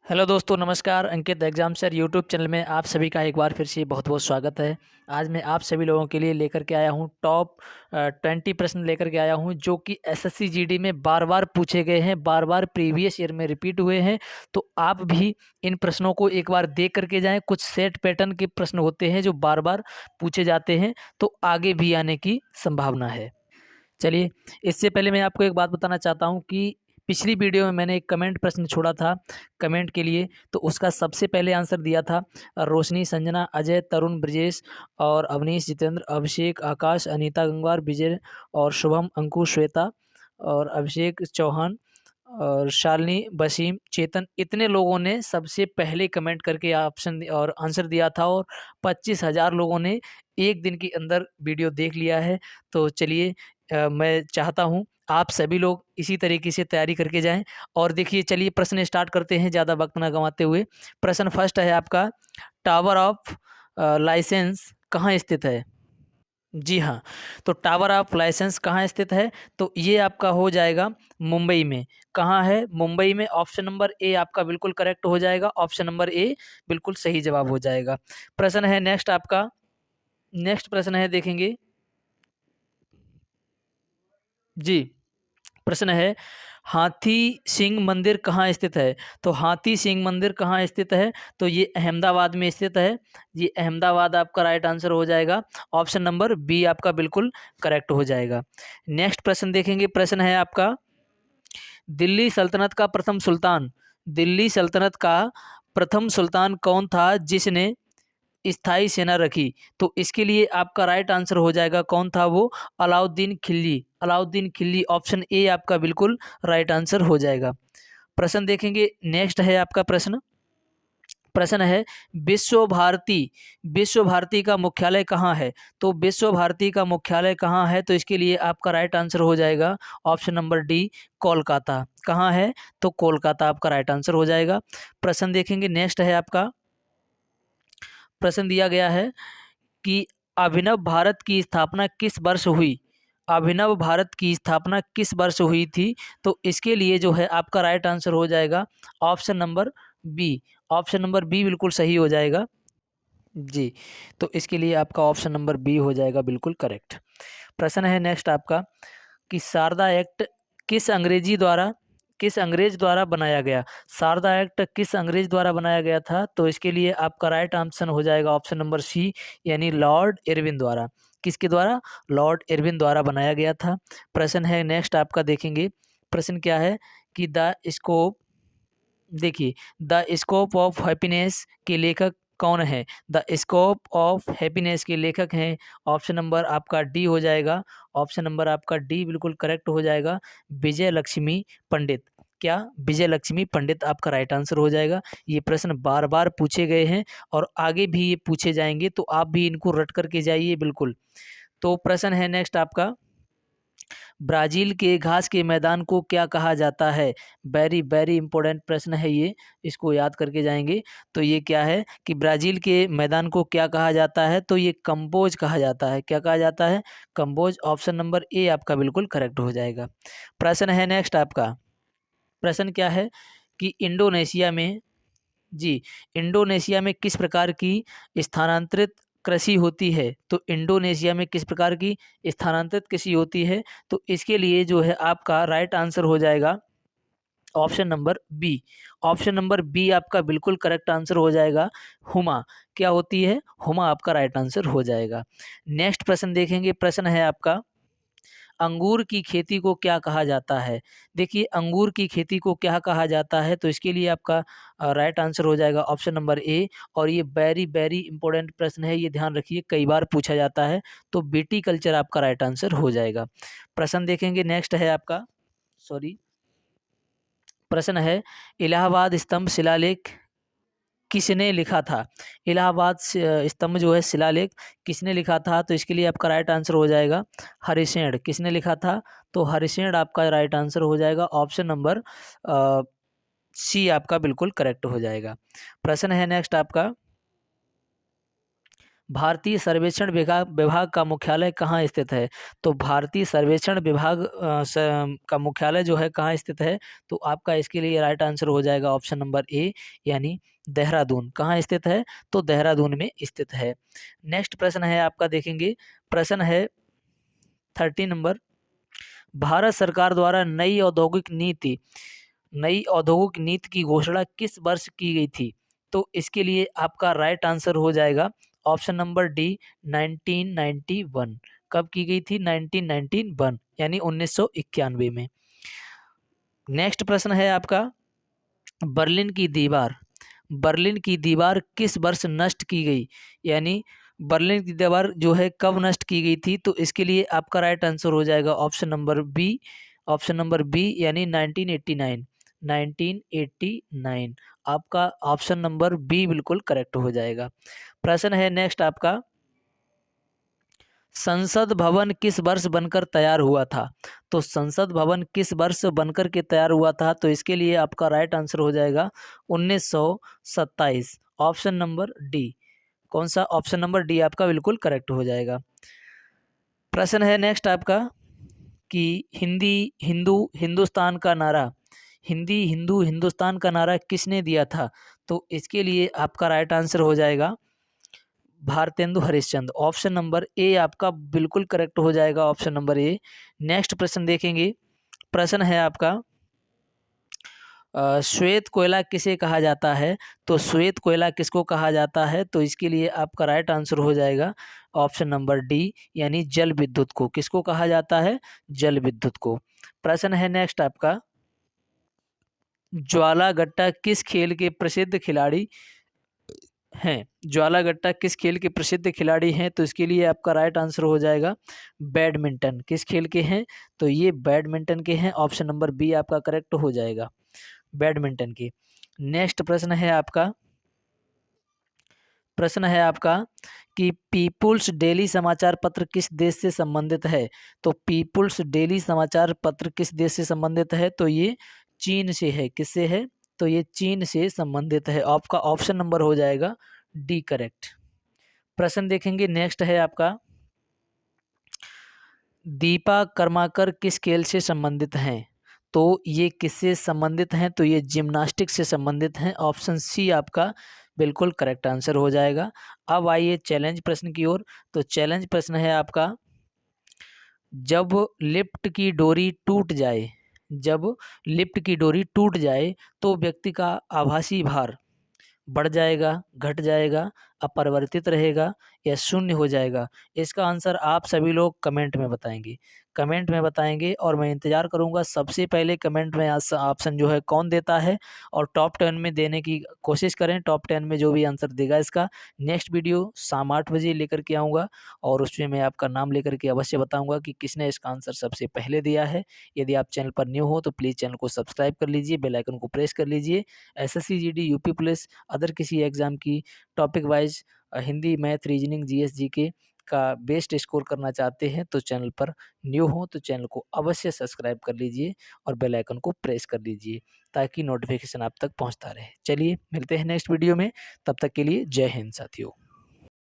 Hello दोस्तों, नमस्कार। अंकित exam sir YouTube channel में आप सभी का एक बार फिर से बहुत बहुत स्वागत है। आज मैं आप सभी लोगों के लिए लेकर के आया हूँ टॉप 20 प्रश्न लेकर के आया हूँ जो कि एसएससी जीडी में बार बार पूछे गए हैं, बार बार प्रीवियस ईयर में रिपीट हुए हैं। तो आप भी इन प्रश्नों को एक बार देख करके जाएं। कुछ सेट पैटर्न के प्रश्न होते हैं जो बार बार पूछे जाते हैं, तो आगे भी आने की संभावना है। चलिए, इससे पहले मैं आपको एक बात बताना चाहता हूँ कि पिछली वीडियो में मैंने एक कमेंट प्रश्न छोड़ा था कमेंट के लिए, तो उसका सबसे पहले आंसर दिया था रोशनी, संजना, अजय, तरुण, ब्रजेश और अवनीश, जितेंद्र, अभिषेक, आकाश, अनीता, गंगवार, विजय और शुभम, अंकुश, श्वेता और अभिषेक चौहान और शालिनी, वसीम, चेतन। इतने लोगों ने सबसे पहले कमेंट करके ऑप्शन और आंसर दिया था और 25,000 लोगों ने एक दिन के अंदर वीडियो देख लिया है। तो चलिए, मैं चाहता हूँ आप सभी लोग इसी तरीके से तैयारी करके जाएं। और देखिए, चलिए प्रश्न स्टार्ट करते हैं ज़्यादा वक्त ना गंवाते हुए। प्रश्न फर्स्ट है आपका, टावर ऑफ लाइसेंस कहाँ स्थित है? जी हाँ, तो टावर ऑफ लाइसेंस कहाँ स्थित है? तो ये आपका हो जाएगा मुंबई में। कहाँ है? मुंबई में। ऑप्शन नंबर ए आपका बिल्कुल करेक्ट हो जाएगा। ऑप्शन नंबर ए बिल्कुल सही जवाब हो जाएगा। प्रश्न है नेक्स्ट आपका, नेक्स्ट प्रश्न है, देखेंगे जी। प्रश्न है, हाथी सिंह मंदिर कहाँ स्थित है? तो हाथी सिंह मंदिर कहाँ स्थित है? तो ये अहमदाबाद में स्थित है। ये अहमदाबाद आपका राइट आंसर हो जाएगा। ऑप्शन नंबर बी आपका बिल्कुल करेक्ट हो जाएगा। नेक्स्ट प्रश्न देखेंगे। प्रश्न है आपका, दिल्ली सल्तनत का प्रथम सुल्तान, दिल्ली सल्तनत का प्रथम सुल्तान कौन था जिसने स्थायी सेना रखी? तो इसके लिए आपका राइट आंसर हो जाएगा, कौन था वो? अलाउद्दीन खिलजी। अलाउद्दीन खिलजी, ऑप्शन ए आपका बिल्कुल राइट आंसर हो जाएगा। प्रश्न देखेंगे। नेक्स्ट है आपका प्रश्न, प्रश्न है, विश्व भारती, विश्व भारती का मुख्यालय कहाँ है? तो विश्व भारती का मुख्यालय कहाँ है? तो इसके लिए आपका राइट आंसर हो जाएगा ऑप्शन नंबर डी, कोलकाता। कहाँ है? तो कोलकाता आपका राइट आंसर हो जाएगा। प्रश्न देखेंगे। नेक्स्ट है आपका, प्रश्न दिया गया है कि अभिनव भारत की स्थापना किस वर्ष हुई? अभिनव भारत की स्थापना किस वर्ष हुई थी? तो इसके लिए जो है आपका राइट आंसर हो जाएगा option number B. Option number B बिल्कुल सही हो जाएगा जी। तो इसके लिए आपका ऑप्शन नंबर बी हो जाएगा बिल्कुल करेक्ट। प्रश्न है नेक्स्ट आपका कि शारदा एक्ट किस अंग्रेजी द्वारा, किस अंग्रेज द्वारा बनाया गया? शारदा एक्ट किस अंग्रेज द्वारा बनाया गया था? तो इसके लिए आपका राइट आंसर हो जाएगा ऑप्शन नंबर सी, यानी लॉर्ड इरविन द्वारा। किसके द्वारा? लॉर्ड इरविन द्वारा बनाया गया था। प्रश्न है नेक्स्ट आपका, देखेंगे प्रश्न क्या है कि द स्कोप, देखिए, द स्कोप ऑफ हैप्पीनेस के लेखक कौन है? द स्कोप ऑफ हैप्पीनेस के लेखक हैं, ऑप्शन नंबर आपका डी हो जाएगा। ऑप्शन नंबर आपका डी बिल्कुल करेक्ट हो जाएगा, विजय लक्ष्मी पंडित। क्या? विजय लक्ष्मी पंडित आपका राइट आंसर हो जाएगा। ये प्रश्न बार बार पूछे गए हैं और आगे भी ये पूछे जाएंगे, तो आप भी इनको रट करके जाइए बिल्कुल। तो प्रश्न है नेक्स्ट आपका, ब्राज़ील के घास के मैदान को क्या कहा जाता है? वेरी वेरी इंपॉर्टेंट प्रश्न है ये, इसको याद करके जाएंगे। तो ये क्या है कि ब्राज़ील के मैदान को क्या कहा जाता है? तो ये कंबोज कहा जाता है। क्या कहा जाता है? कंबोज। ऑप्शन नंबर ए आपका बिल्कुल करेक्ट हो जाएगा। प्रश्न है नेक्स्ट आपका, प्रश्न क्या है कि इंडोनेशिया में, जी, इंडोनेशिया में किस प्रकार की स्थानांतरित कृषि होती है? तो इंडोनेशिया में किस प्रकार की स्थानांतरित कृषि होती है? तो इसके लिए जो है आपका राइट आंसर हो जाएगा option number B. Option number B आपका बिल्कुल करेक्ट आंसर हो जाएगा, हुमा। क्या होती है? हुमा आपका राइट आंसर हो जाएगा। नेक्स्ट प्रश्न देखेंगे। प्रश्न है आपका, अंगूर की खेती को क्या कहा जाता है? देखिए, अंगूर की खेती को क्या कहा जाता है? तो इसके लिए आपका राइट आंसर हो जाएगा ऑप्शन नंबर ए। और ये वेरी वेरी इंपॉर्टेंट प्रश्न है, ये ध्यान रखिए, कई बार पूछा जाता है। तो बीटी कल्चर आपका राइट आंसर हो जाएगा। प्रश्न देखेंगे। नेक्स्ट है आपका, सॉरी, प्रश्न है, इलाहाबाद स्तंभ शिलालेख किसने लिखा था? इलाहाबाद स्तंभ जो है शिलालेख किसने लिखा था? तो इसके लिए आपका राइट आंसर हो जाएगा हरिशेन। किसने लिखा था? तो हरिशेन आपका राइट आंसर हो जाएगा। ऑप्शन नंबर सी आपका बिल्कुल करेक्ट हो जाएगा। प्रश्न है नेक्स्ट आपका, भारतीय सर्वेक्षण विभाग विभाग का मुख्यालय कहाँ स्थित है? तो भारतीय सर्वेक्षण विभाग का मुख्यालय जो है कहाँ स्थित है? तो आपका इसके लिए राइट आंसर हो जाएगा ऑप्शन नंबर ए, यानी देहरादून। कहाँ स्थित है? तो देहरादून में स्थित है। नेक्स्ट प्रश्न है आपका, देखेंगे प्रश्न है 30 नंबर। भारत सरकार द्वारा नई औद्योगिक नीति की घोषणा किस वर्ष की गई थी? तो इसके लिए आपका राइट आंसर हो जाएगा ऑप्शन नंबर डी, 1991। कब की गई थी? 1991, यानी 1991 में। नेक्स्ट प्रश्न है आपका, बर्लिन की दीवार किस वर्ष नष्ट की गई? यानी बर्लिन की दीवार जो है कब नष्ट की गई थी? तो इसके लिए आपका राइट आंसर हो जाएगा ऑप्शन नंबर बी, यानी 1989। 1989 आपका ऑप्शन नंबर बी बिल्कुल करेक्ट हो जाएगा। प्रश्न है नेक्स्ट आपका, संसद भवन किस वर्ष बनकर तैयार हुआ था? तो संसद भवन किस वर्ष बनकर के तैयार हुआ था? तो इसके लिए आपका राइट आंसर हो जाएगा 1927, ऑप्शन नंबर डी। कौन सा? ऑप्शन नंबर डी आपका बिल्कुल करेक्ट हो जाएगा। प्रश्न है नेक्स्ट आपका कि हिंदुस्तान का नारा किसने दिया था? तो इसके लिए आपका राइट आंसर हो जाएगा Bharatendu Harishchandra. Option number A आपका बिल्कुल करेक्ट हो जाएगा, ऑप्शन नंबर ए। नेक्स्ट प्रश्न देखेंगे, प्रश्न है आपका, श्वेत कोयला किसे कहा जाता है? तो श्वेत कोयला किसको कहा जाता है? तो इसके लिए आपका राइट आंसर हो जाएगा ऑप्शन नंबर डी, यानी जल विद्युत को। किसको कहा जाता है? जल विद्युत को। प्रश्न है नेक्स्ट आपका, ज्वाला गट्टा किस खेल के प्रसिद्ध खिलाड़ी हैं? तो इसके लिए आपका राइट आंसर हो जाएगा बैडमिंटन। किस खेल के हैं? तो ये बैडमिंटन के हैं, ऑप्शन नंबर बी आपका करेक्ट हो जाएगा, बैडमिंटन की। नेक्स्ट प्रश्न है आपका कि पीपुल्स डेली समाचार पत्र किस देश से संबंधित है? तो पीपुल्स डेली समाचार पत्र किस देश से संबंधित है? तो ये चीन से है। किससे है? तो ये चीन से संबंधित है। आपका ऑप्शन नंबर हो जाएगा डी करेक्ट। प्रश्न देखेंगे नेक्स्ट है आपका, दीपा कर्माकर किस खेल से संबंधित हैं? तो ये किससे संबंधित हैं? तो ये जिम्नास्टिक से संबंधित हैं, ऑप्शन सी आपका बिल्कुल करेक्ट आंसर हो जाएगा। अब आइए चैलेंज प्रश्न की ओर। तो चैलेंज प्रश्न है आपका, जब लिफ्ट की डोरी टूट जाए तो व्यक्ति का आभासी भार बढ़ जाएगा, घट जाएगा, अपरिवर्तित रहेगा या शून्य हो जाएगा? इसका आंसर आप सभी लोग कमेंट में बताएंगे और मैं इंतज़ार करूंगा सबसे पहले कमेंट में ऑप्शन जो है कौन देता है, और टॉप 10 में देने की कोशिश करें। टॉप 10 में जो भी आंसर देगा इसका नेक्स्ट वीडियो शाम 8 बजे लेकर के आऊँगा, और उसमें मैं आपका नाम लेकर के अवश्य बताऊँगा कि किसने इसका आंसर सबसे पहले दिया है। यदि आप चैनल पर न्यू हो तो प्लीज़ चैनल को सब्सक्राइब कर लीजिए, बेल आइकन को प्रेस कर लीजिए। SSC GD UP police other किसी एग्ज़ाम की topic wise Hindi, math, reasoning, GS GK का बेस्ट स्कोर करना चाहते हैं तो चैनल पर न्यू हो तो चैनल को अवश्य सब्सक्राइब कर लीजिए और बेल आइकन को प्रेस कर लीजिए ताकि नोटिफिकेशन आप तक पहुंचता रहे। चलिए मिलते हैं नेक्स्ट वीडियो में, तब तक के लिए जय हिंद साथियों।